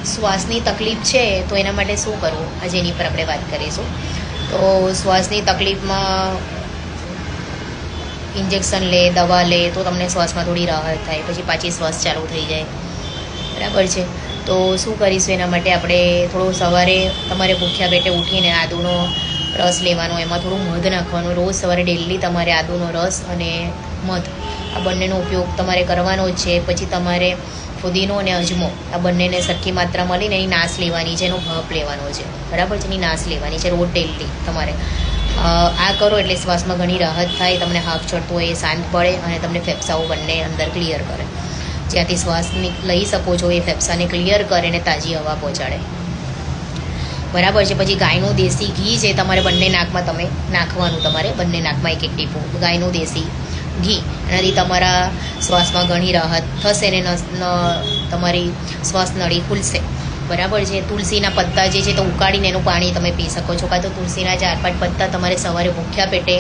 શ્વાસની તકલીફ છે તો એના માટે શું કરવું, આજે એની પર આપણે વાત કરીશું. તો શ્વાસની તકલીફમાં ઇન્જેક્શન લે, દવા લે તો તમને શ્વાસમાં થોડી રાહત થાય, પછી પાછી શ્વાસ ચાલુ થઈ જાય, બરાબર છે. તો શું કરીશું એના માટે, આપણે થોડું સવારે તમારે ભૂખ્યા પેટે ઉઠીને આદુનો રસ લેવાનો, એમાં થોડું મધ નાખવાનું. રોજ સવારે ડેલી તમારે આદુનો રસ અને મધ આ બંનેનો ઉપયોગ તમારે કરવાનો જ છે. પછી તમારે ફુદીનો અને અજમો આ બંનેને સરખી માત્રામાં લઈને એની નાશ લેવાની છે, એનો ભાપ લેવાનો છે, બરાબર છે. એની નાશ લેવાની છે રોજ ડેલી તમારે. આ કરો એટલે શ્વાસમાં ઘણી રાહત થાય, તમને હાફ ચડતું હોય એ શાંત પડે અને તમને ફેફસાઓ બંને અંદર ક્લિયર કરે. જ્યાંથી શ્વાસ લઈ શકો છો એ ફેફસાને ક્લિયર કરે અને તાજી હવા પહોંચાડે, બરાબર છે. પછી ગાયનું દેશી ઘી છે તમારે બંને નાકમાં તમે નાખવાનું, તમારે બંને નાકમાં એક એક ટીપું ગાયનું દેશી ઘી. એનાથી તમારા શ્વાસમાં ઘણી રાહત થશે ને તમારી શ્વાસ નળી ખુલશે, બરાબર છે. તુલસીના પત્તા જે છે તો ઉકાળીને એનું પાણી તમે પી શકો છો, કાં તો તુલસીના 4-5 પત્તા તમારે સવારે ભૂખ્યા પેટે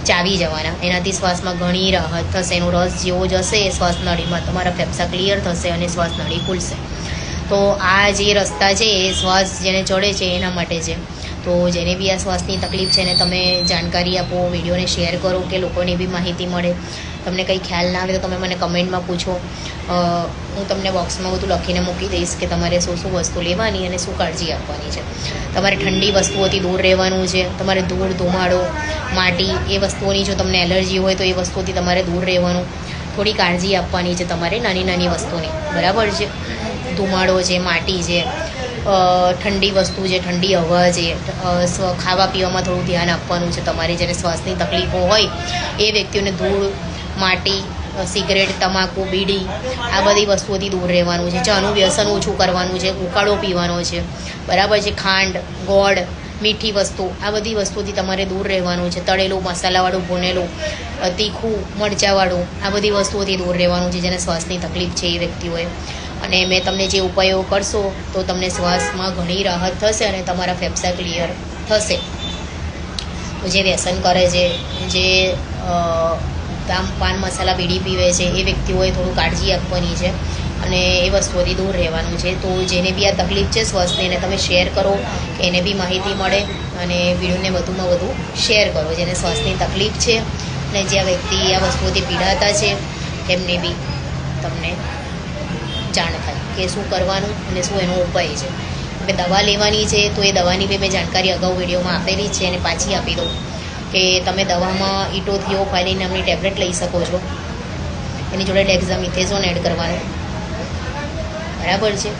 ચાવી જવાના, એનાથી શ્વાસમાં ઘણી રાહત થશે. એનો રસ જેવો જશે એ શ્વાસ નળીમાં તમારા ફેફસા ક્લિયર થશે અને શ્વાસ નળી ખુલશે. તો આ જે રસ્તા છે એ શ્વાસ જેને ચડે છે એના માટે છે. તો જેને બી આ શ્વાસની તકલીફ છે ને તમે જાણકારી આપો, વિડીયોને શેર કરો કે લોકોને બી માહિતી મળે. તમને કંઈ ખ્યાલ ના આવે તો તમે મને કમેન્ટમાં પૂછો, હું તમને બોક્સમાં બધું લખીને મૂકી દઈશ કે તમારે શું શું વસ્તુ લેવાની અને શું કાળજી આપવાની છે. તમારે ઠંડી વસ્તુઓથી દૂર રહેવાનું છે, તમારે ધૂળ, ધુમાડો, માટી એ વસ્તુઓની જો તમને એલર્જી હોય તો એ વસ્તુઓથી તમારે દૂર રહેવાનું. થોડી કાળજી આપવાની છે તમારે નાની નાની વસ્તુની, બરાબર છે. ધુમાડો છે, માટી છે, ઠંડી વસ્તુ છે, ઠંડી હવા છે, ખાવા પીવામાં થોડું ધ્યાન આપવાનું છે તમારે. જેને શ્વાસની તકલીફો હોય એ વ્યક્તિઓને ધૂળ, માટી, સિગરેટ, તમાકુ, બીડી આ બધી વસ્તુઓથી દૂર રહેવાનું છે. ચાનું વ્યસન ઓછું કરવાનું છે, ઉકાળો પીવાનો છે, બરાબર છે. ખાંડ, ગોળ, મીઠી વસ્તુ આ બધી વસ્તુથી તમારે દૂર રહેવાનું છે. તળેલું, મસાલાવાળું, ભૂનેલું, તીખું, મરચાંવાળું આ બધી વસ્તુઓથી દૂર રહેવાનું છે જેને શ્વાસની તકલીફ છે એ વ્યક્તિઓએ. અને મેં તમને જે ઉપાયો કરશો તો તમને શ્વાસમાં ઘણી રાહત થશે અને તમારા ફેફસા ક્લિયર થશે. જે વ્યસન કરે છે, જે પાન મસાલા, બીડી પીવે છે એ વ્યક્તિઓએ થોડું કાળજી આપવાની છે અને એ વસ્તુઓથી દૂર રહેવાનું છે. તો જેને બી આ તકલીફ છે શ્વાસની એને તમે શેર કરો કે એને બી માહિતી મળે, અને વિડીયોને વધુમાં વધુ શેર કરો જેને શ્વાસની તકલીફ છે અને જે આ વ્યક્તિ આ વસ્તુઓથી પીડાતા છે એમને બી તમને જાણ થાય કે શું કરવાનું અને શું એનો ઉપાય છે. આપણે દવા લેવાની છે તો એ દવાની બી મેં જાણકારી અગાઉ વિડીયોમાં આપેલી છે અને પાછી આપી દઉં કે તમે દવામાં ઇટોથિયોફાઇલિન નામની ટેબ્લેટ લઈ શકો છો, એની જોડે ડેક્ઝામિથેઝોન એડ કરવાનું, બરાબર છે.